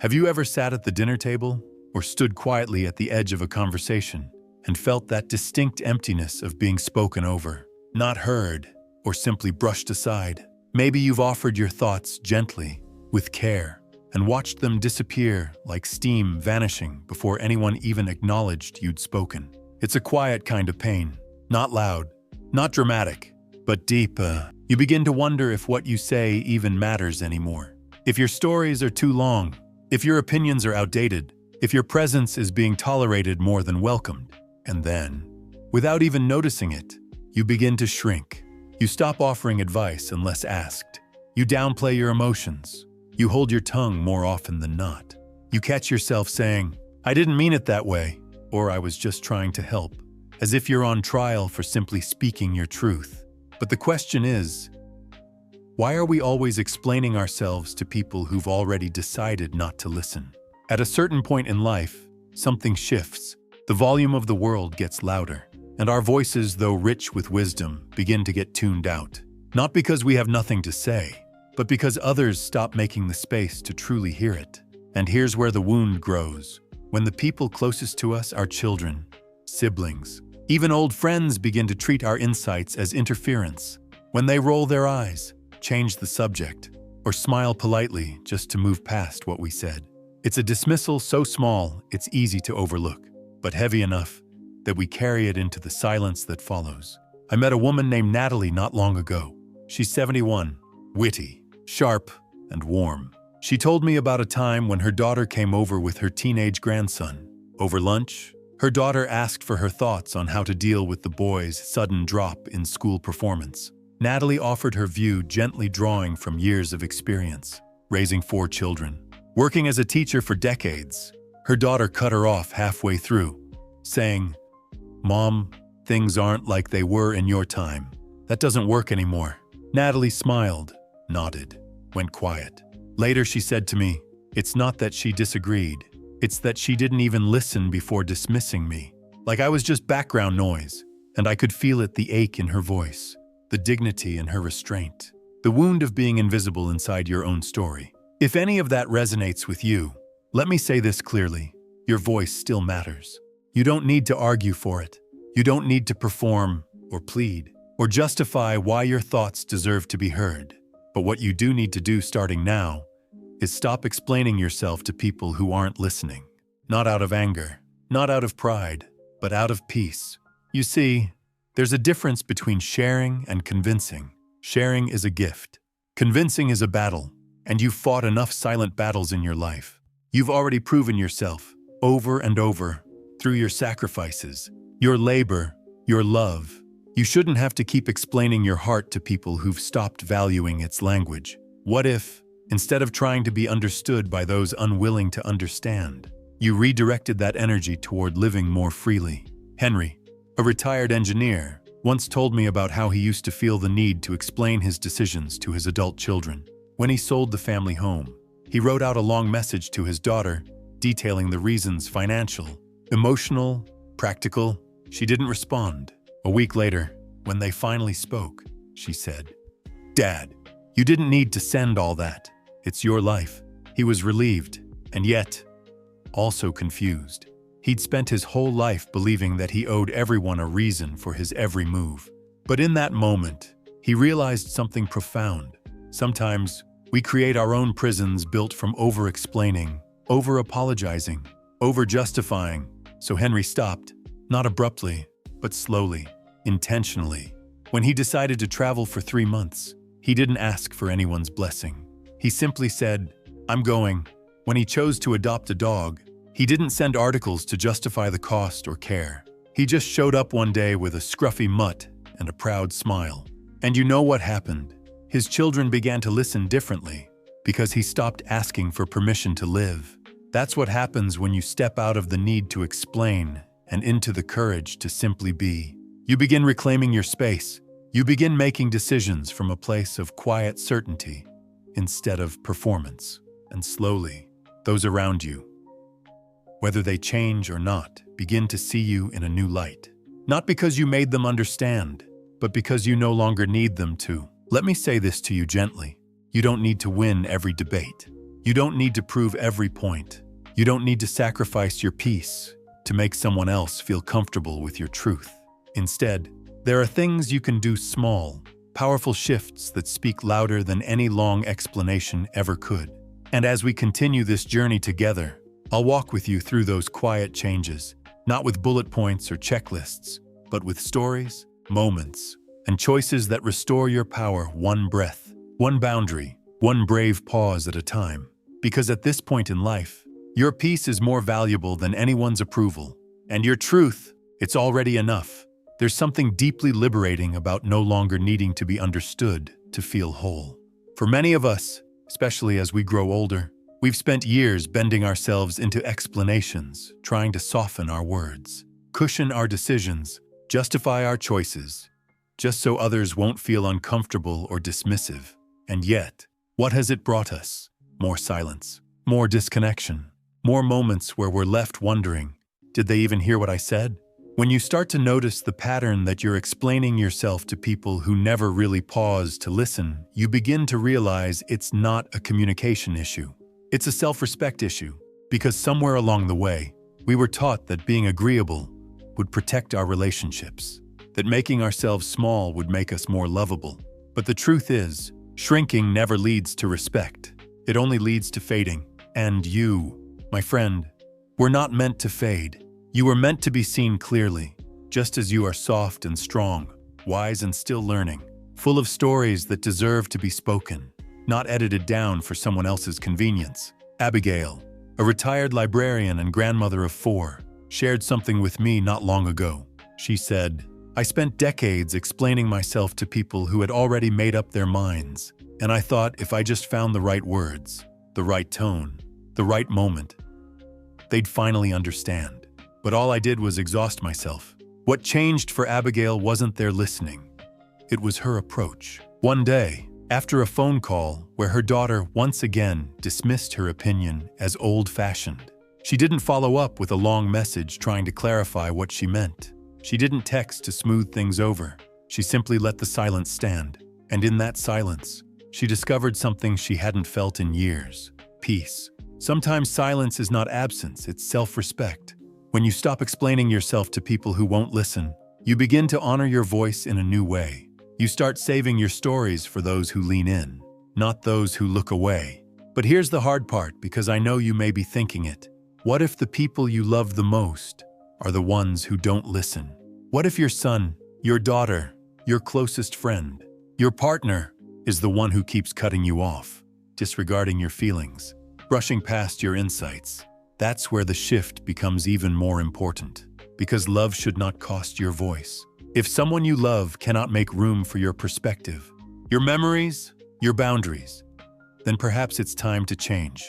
Have you ever sat at the dinner table or stood quietly at the edge of a conversation and felt that distinct emptiness of being spoken over, not heard, or simply brushed aside? Maybe you've offered your thoughts gently, with care, and watched them disappear like steam vanishing before anyone even acknowledged you'd spoken. It's a quiet kind of pain, not loud, not dramatic, but deep. You begin to wonder if what you say even matters anymore. If your stories are too long, if your opinions are outdated, if your presence is being tolerated more than welcomed. And then, without even noticing it, you begin to shrink. You stop offering advice unless asked. You downplay your emotions. You hold your tongue more often than not. You catch yourself saying, "I didn't mean it that way," or "I was just trying to help," as if you're on trial for simply speaking your truth. But the question is, why are we always explaining ourselves to people who've already decided not to listen? At a certain point in life, something shifts. The volume of the world gets louder, and our voices, though rich with wisdom, begin to get tuned out. Not because we have nothing to say, but because others stop making the space to truly hear it. And here's where the wound grows. When the people closest to us, our children, siblings, even old friends, begin to treat our insights as interference. When they roll their eyes, change the subject, or smile politely just to move past what we said. It's a dismissal so small it's easy to overlook, but heavy enough that we carry it into the silence that follows. I met a woman named Natalie not long ago. She's 71, witty, sharp, and warm. She told me about a time when her daughter came over with her teenage grandson. Over lunch, her daughter asked for her thoughts on how to deal with the boy's sudden drop in school performance. Natalie offered her view, gently drawing from years of experience, raising 4 children. Working as a teacher for decades, her daughter cut her off halfway through, saying, "Mom, things aren't like they were in your time. That doesn't work anymore." Natalie smiled, nodded, went quiet. Later she said to me, "It's not that she disagreed. It's that she didn't even listen before dismissing me. Like I was just background noise." And I could feel it, the ache in her voice, the dignity in her restraint, the wound of being invisible inside your own story. If any of that resonates with you, let me say this clearly: your voice still matters. You don't need to argue for it. You don't need to perform or plead or justify why your thoughts deserve to be heard. But what you do need to do starting now is stop explaining yourself to people who aren't listening. Not out of anger, not out of pride, but out of peace. You see, there's a difference between sharing and convincing. Sharing is a gift. Convincing is a battle, and you've fought enough silent battles in your life. You've already proven yourself, over and over, through your sacrifices, your labor, your love. You shouldn't have to keep explaining your heart to people who've stopped valuing its language. What if, instead of trying to be understood by those unwilling to understand, you redirected that energy toward living more freely? Henry, a retired engineer, once told me about how he used to feel the need to explain his decisions to his adult children. When he sold the family home, he wrote out a long message to his daughter, detailing the reasons: financial, emotional, practical. She didn't respond. A week later, when they finally spoke, she said, "Dad, you didn't need to send all that. It's your life." He was relieved, and yet also confused. He'd spent his whole life believing that he owed everyone a reason for his every move. But in that moment, he realized something profound. Sometimes we create our own prisons built from over-explaining, over-apologizing, over-justifying. So Henry stopped, not abruptly, but slowly, intentionally. When he decided to travel for 3 months, he didn't ask for anyone's blessing. He simply said, "I'm going." When he chose to adopt a dog, he didn't send articles to justify the cost or care. He just showed up one day with a scruffy mutt and a proud smile. And you know what happened? His children began to listen differently because he stopped asking for permission to live. That's what happens when you step out of the need to explain and into the courage to simply be. You begin reclaiming your space. You begin making decisions from a place of quiet certainty instead of performance. And slowly, those around you, whether they change or not, begin to see you in a new light. Not because you made them understand, but because you no longer need them to. Let me say this to you gently. You don't need to win every debate. You don't need to prove every point. You don't need to sacrifice your peace to make someone else feel comfortable with your truth. Instead, there are things you can do, small, powerful shifts that speak louder than any long explanation ever could. And as we continue this journey together, I'll walk with you through those quiet changes, not with bullet points or checklists, but with stories, moments, and choices that restore your power one breath, one boundary, one brave pause at a time. Because at this point in life, your peace is more valuable than anyone's approval, and your truth, it's already enough. There's something deeply liberating about no longer needing to be understood to feel whole. For many of us, especially as we grow older, we've spent years bending ourselves into explanations, trying to soften our words, cushion our decisions, justify our choices, just so others won't feel uncomfortable or dismissive. And yet, what has it brought us? More silence, more disconnection, more moments where we're left wondering, did they even hear what I said? When you start to notice the pattern that you're explaining yourself to people who never really pause to listen, you begin to realize it's not a communication issue. It's a self-respect issue, because somewhere along the way, we were taught that being agreeable would protect our relationships, that making ourselves small would make us more lovable. But the truth is, shrinking never leads to respect. It only leads to fading. And you, my friend, were not meant to fade. You were meant to be seen clearly, just as you are soft and strong, wise and still learning, full of stories that deserve to be spoken, not edited down for someone else's convenience. Abigail, a retired librarian and grandmother of 4, shared something with me not long ago. She said, "I spent decades explaining myself to people who had already made up their minds, and I thought if I just found the right words, the right tone, the right moment, they'd finally understand. But all I did was exhaust myself." What changed for Abigail wasn't their listening. It was her approach. One day, after a phone call where her daughter once again dismissed her opinion as old-fashioned, she didn't follow up with a long message trying to clarify what she meant. She didn't text to smooth things over. She simply let the silence stand. And in that silence, she discovered something she hadn't felt in years: peace. Sometimes silence is not absence, it's self-respect. When you stop explaining yourself to people who won't listen, you begin to honor your voice in a new way. You start saving your stories for those who lean in, not those who look away. But here's the hard part, because I know you may be thinking it. What if the people you love the most are the ones who don't listen? What if your son, your daughter, your closest friend, your partner is the one who keeps cutting you off, disregarding your feelings, brushing past your insights? That's where the shift becomes even more important, because love should not cost your voice. If someone you love cannot make room for your perspective, your memories, your boundaries, then perhaps it's time to change.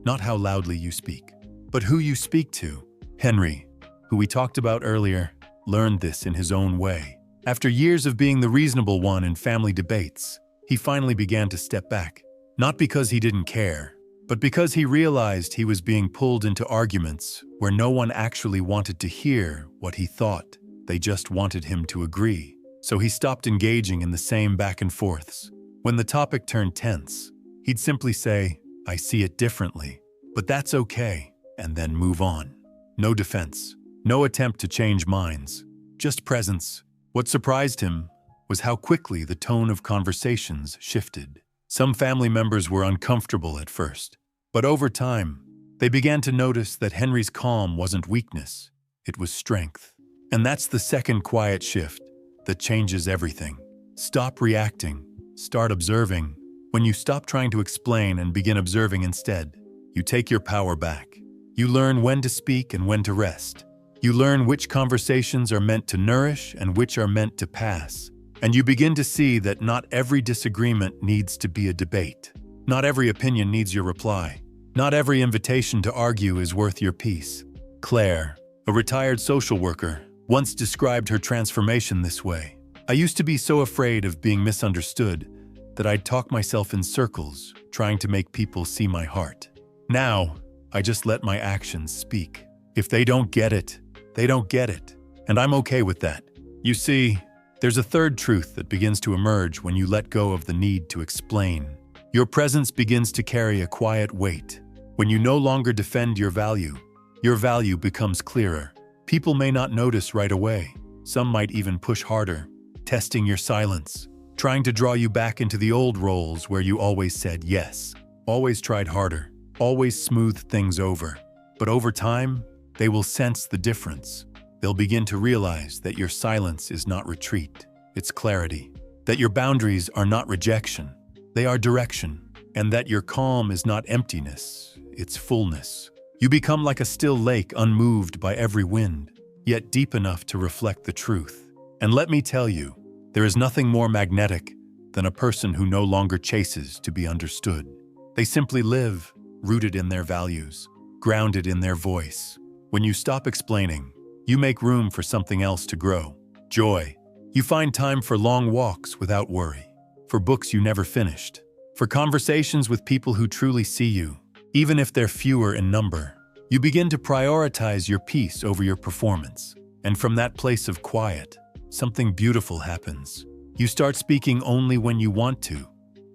Not how loudly you speak, but who you speak to. Henry, who we talked about earlier, learned this in his own way. After years of being the reasonable one in family debates, he finally began to step back. Not because he didn't care, but because he realized he was being pulled into arguments where no one actually wanted to hear what he thought. They just wanted him to agree. So he stopped engaging in the same back and forths. When the topic turned tense, he'd simply say, "I see it differently, but that's okay," and then move on. No defense, no attempt to change minds, just presence. What surprised him was how quickly the tone of conversations shifted. Some family members were uncomfortable at first, but over time, they began to notice that Henry's calm wasn't weakness, it was strength. And that's the second quiet shift that changes everything. Stop reacting, start observing. When you stop trying to explain and begin observing instead, you take your power back. You learn when to speak and when to rest. You learn which conversations are meant to nourish and which are meant to pass. And you begin to see that not every disagreement needs to be a debate. Not every opinion needs your reply. Not every invitation to argue is worth your peace. Claire, a retired social worker, once described her transformation this way: "I used to be so afraid of being misunderstood that I'd talk myself in circles, trying to make people see my heart. Now, I just let my actions speak. If they don't get it, they don't get it. And I'm okay with that." You see, there's a third truth that begins to emerge when you let go of the need to explain. Your presence begins to carry a quiet weight. When you no longer defend your value becomes clearer. People may not notice right away. Some might even push harder, testing your silence, trying to draw you back into the old roles where you always said yes, always tried harder, always smoothed things over. But over time, they will sense the difference. They'll begin to realize that your silence is not retreat, it's clarity. That your boundaries are not rejection, they are direction. And that your calm is not emptiness, it's fullness. You become like a still lake unmoved by every wind, yet deep enough to reflect the truth. And let me tell you, there is nothing more magnetic than a person who no longer chases to be understood. They simply live, rooted in their values, grounded in their voice. When you stop explaining, you make room for something else to grow. Joy. You find time for long walks without worry, for books you never finished, for conversations with people who truly see you, even if they're fewer in number. You begin to prioritize your peace over your performance. And from that place of quiet, something beautiful happens. You start speaking only when you want to,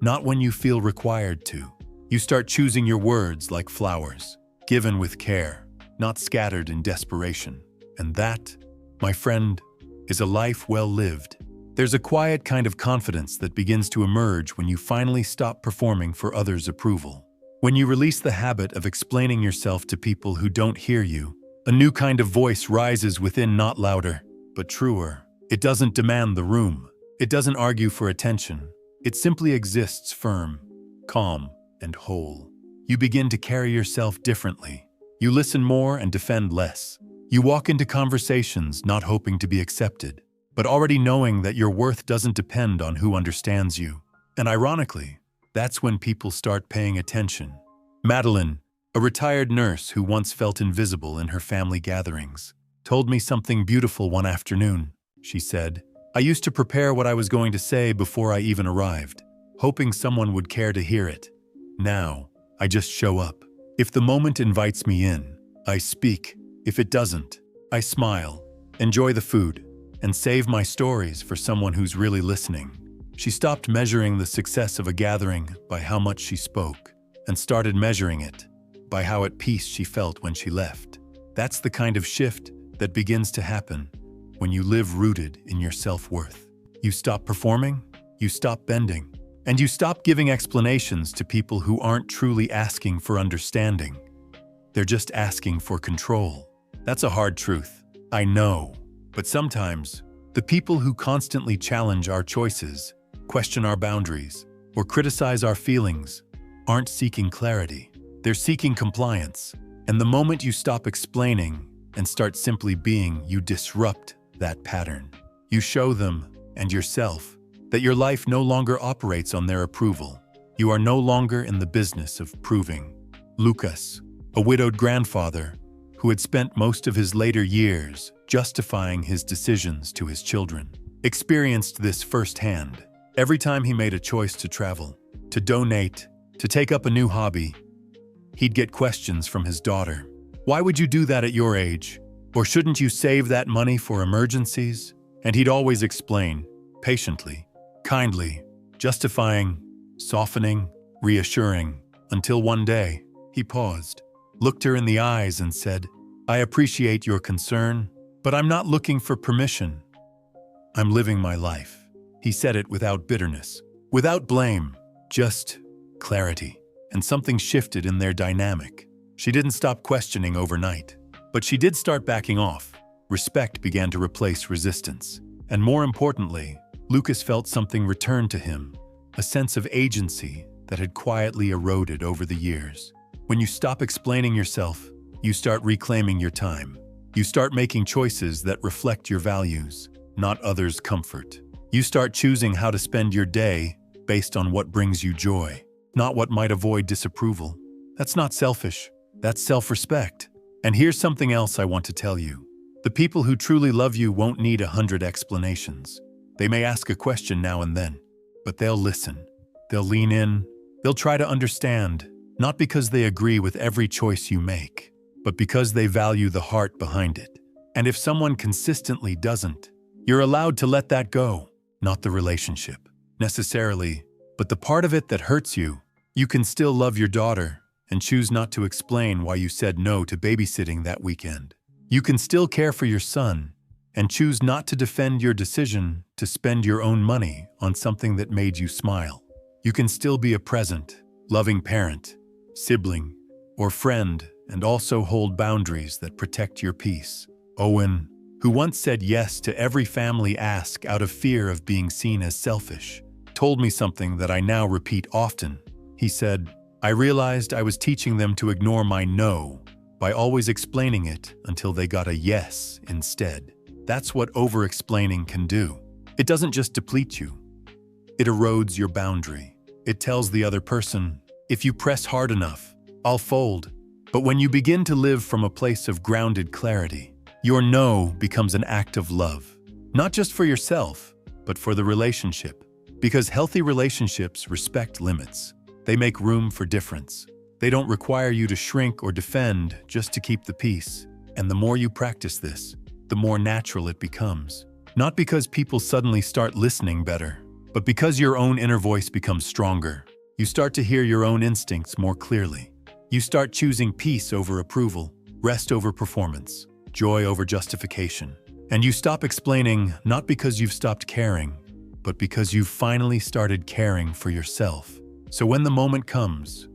not when you feel required to. You start choosing your words like flowers, given with care, not scattered in desperation. And that, my friend, is a life well lived. There's a quiet kind of confidence that begins to emerge when you finally stop performing for others' approval. When you release the habit of explaining yourself to people who don't hear you, a new kind of voice rises within, not louder, but truer. It doesn't demand the room. It doesn't argue for attention. It simply exists firm, calm, and whole. You begin to carry yourself differently. You listen more and defend less. You walk into conversations not hoping to be accepted, but already knowing that your worth doesn't depend on who understands you. And ironically, that's when people start paying attention. Madeline, a retired nurse who once felt invisible in her family gatherings, told me something beautiful one afternoon. She said, "I used to prepare what I was going to say before I even arrived, hoping someone would care to hear it. Now, I just show up. If the moment invites me in, I speak. If it doesn't, I smile, enjoy the food, and save my stories for someone who's really listening." She stopped measuring the success of a gathering by how much she spoke, and started measuring it by how at peace she felt when she left. That's the kind of shift that begins to happen when you live rooted in your self-worth. You stop performing, you stop bending, and you stop giving explanations to people who aren't truly asking for understanding. They're just asking for control. That's a hard truth, I know. But sometimes, the people who constantly challenge our choices, question our boundaries, or criticize our feelings aren't seeking clarity. They're seeking compliance. And the moment you stop explaining and start simply being, you disrupt that pattern. You show them, and yourself, that your life no longer operates on their approval. You are no longer in the business of proving. Lucas, a widowed grandfather who had spent most of his later years justifying his decisions to his children, experienced this firsthand. Every time he made a choice to travel, to donate, to take up a new hobby, he'd get questions from his daughter. "Why would you do that at your age? Or shouldn't you save that money for emergencies?" And he'd always explain, patiently, kindly, justifying, softening, reassuring, until one day, he paused, looked her in the eyes and said, "I appreciate your concern, but I'm not looking for permission. I'm living my life." He said it without bitterness, without blame, just clarity. And something shifted in their dynamic. She didn't stop questioning overnight, but she did start backing off. Respect began to replace resistance. And more importantly, Lucas felt something return to him, a sense of agency that had quietly eroded over the years. When you stop explaining yourself, you start reclaiming your time. You start making choices that reflect your values, not others' comfort. You start choosing how to spend your day based on what brings you joy, not what might avoid disapproval. That's not selfish, that's self-respect. And here's something else I want to tell you. The people who truly love you won't need 100 explanations. They may ask a question now and then, but they'll listen. They'll lean in. They'll try to understand, not because they agree with every choice you make, but because they value the heart behind it. And if someone consistently doesn't, you're allowed to let that go. Not the relationship, necessarily, but the part of it that hurts you. You can still love your daughter and choose not to explain why you said no to babysitting that weekend. You can still care for your son and choose not to defend your decision to spend your own money on something that made you smile. You can still be a present, loving parent, sibling, or friend and also hold boundaries that protect your peace. Owen, who once said yes to every family ask out of fear of being seen as selfish, told me something that I now repeat often. He said, "I realized I was teaching them to ignore my no by always explaining it until they got a yes instead." That's what over-explaining can do. It doesn't just deplete you. It erodes your boundary. It tells the other person, if you press hard enough, I'll fold. But when you begin to live from a place of grounded clarity, your no becomes an act of love. Not just for yourself, but for the relationship. Because healthy relationships respect limits. They make room for difference. They don't require you to shrink or defend just to keep the peace. And the more you practice this, the more natural it becomes. Not because people suddenly start listening better, but because your own inner voice becomes stronger. You start to hear your own instincts more clearly. You start choosing peace over approval, rest over performance, joy over justification. And you stop explaining not because you've stopped caring, but because you've finally started caring for yourself. So when the moment comes,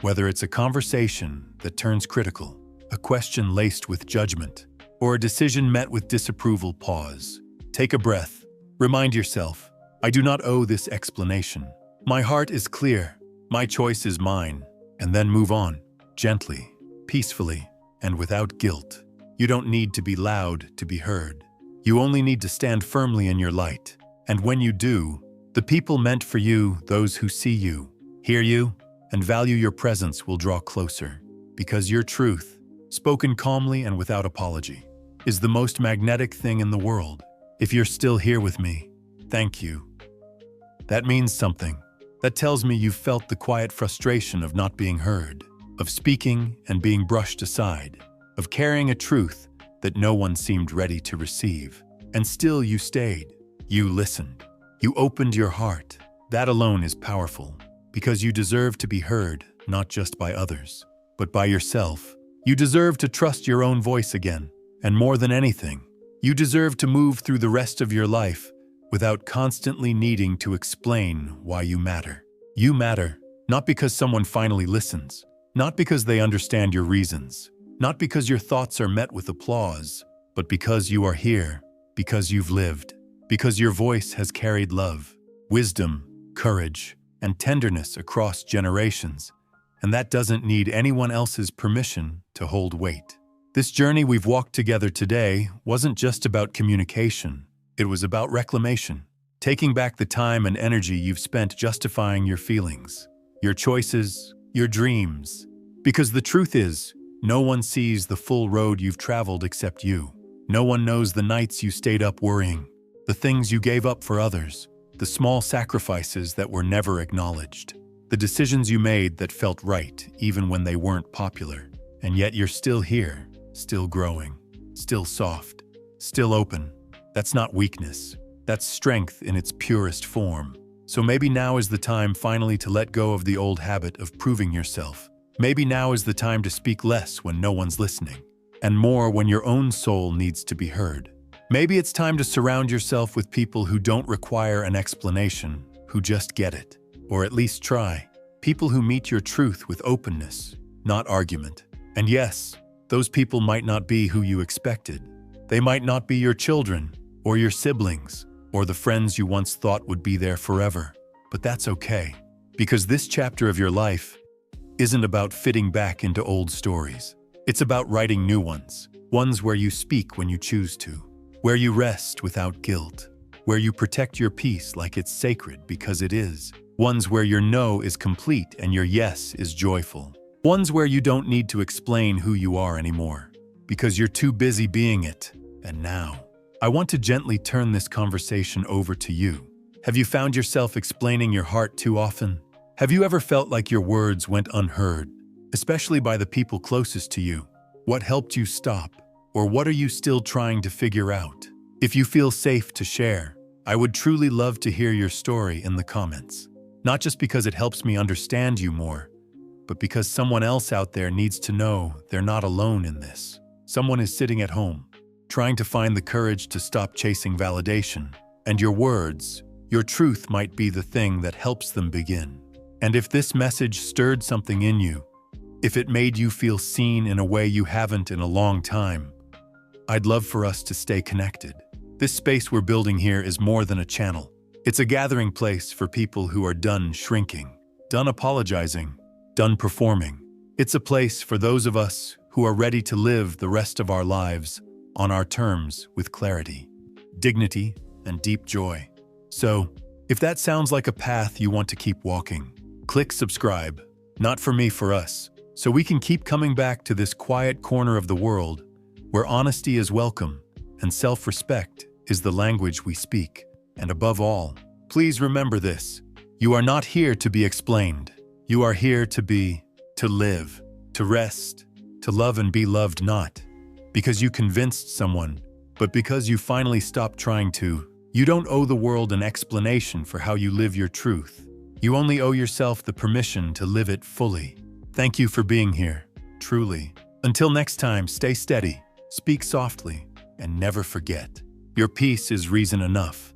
whether it's a conversation that turns critical, a question laced with judgment, or a decision met with disapproval, pause. Take a breath. Remind yourself, I do not owe this explanation. My heart is clear. My choice is mine. And then move on, gently, peacefully, and without guilt. You don't need to be loud to be heard. You only need to stand firmly in your light. And when you do, the people meant for you, those who see you, hear you, and value your presence will draw closer. Because your truth, spoken calmly and without apology, is the most magnetic thing in the world. If you're still here with me, thank you. That means something. That tells me you've felt the quiet frustration of not being heard, of speaking and being brushed aside, of carrying a truth that no one seemed ready to receive. And still you stayed. You listened. You opened your heart. That alone is powerful, because you deserve to be heard, not just by others, but by yourself. You deserve to trust your own voice again. And more than anything, you deserve to move through the rest of your life without constantly needing to explain why you matter. You matter, not because someone finally listens, not because they understand your reasons, not because your thoughts are met with applause, but because you are here, because you've lived, because your voice has carried love, wisdom, courage, and tenderness across generations, and that doesn't need anyone else's permission to hold weight. This journey we've walked together today wasn't just about communication. It was about reclamation, taking back the time and energy you've spent justifying your feelings, your choices, your dreams. Because the truth is, no one sees the full road you've traveled except you. No one knows the nights you stayed up worrying, the things you gave up for others, the small sacrifices that were never acknowledged, the decisions you made that felt right even when they weren't popular. And yet you're still here. Still growing, still soft, still open. That's not weakness. That's strength in its purest form. So maybe now is the time finally to let go of the old habit of proving yourself. Maybe now is the time to speak less when no one's listening, and more when your own soul needs to be heard. Maybe it's time to surround yourself with people who don't require an explanation, who just get it, or at least try. People who meet your truth with openness, not argument. And yes, those people might not be who you expected. They might not be your children, or your siblings, or the friends you once thought would be there forever. But that's okay, because this chapter of your life isn't about fitting back into old stories. It's about writing new ones where you speak when you choose to, where you rest without guilt, where you protect your peace like it's sacred because it is, ones where your no is complete and your yes is joyful. Ones where you don't need to explain who you are anymore, because you're too busy being it. And now, I want to gently turn this conversation over to you. Have you found yourself explaining your heart too often? Have you ever felt like your words went unheard, especially by the people closest to you? What helped you stop? Or what are you still trying to figure out? If you feel safe to share, I would truly love to hear your story in the comments. Not just because it helps me understand you more, but because someone else out there needs to know they're not alone in this. Someone is sitting at home, trying to find the courage to stop chasing validation, and your words, your truth might be the thing that helps them begin. And if this message stirred something in you, if it made you feel seen in a way you haven't in a long time, I'd love for us to stay connected. This space we're building here is more than a channel. It's a gathering place for people who are done shrinking, done apologizing, done performing. It's a place for those of us who are ready to live the rest of our lives on our terms with clarity, dignity, and deep joy. So, if that sounds like a path you want to keep walking, click subscribe, not for me, for us, so we can keep coming back to this quiet corner of the world where honesty is welcome and self-respect is the language we speak. And above all, please remember this: you are not here to be explained. You are here to be, to live, to rest, to love and be loved, not because you convinced someone, but because you finally stopped trying to. You don't owe the world an explanation for how you live your truth. You only owe yourself the permission to live it fully. Thank you for being here, truly. Until next time, stay steady, speak softly, and never forget, your peace is reason enough.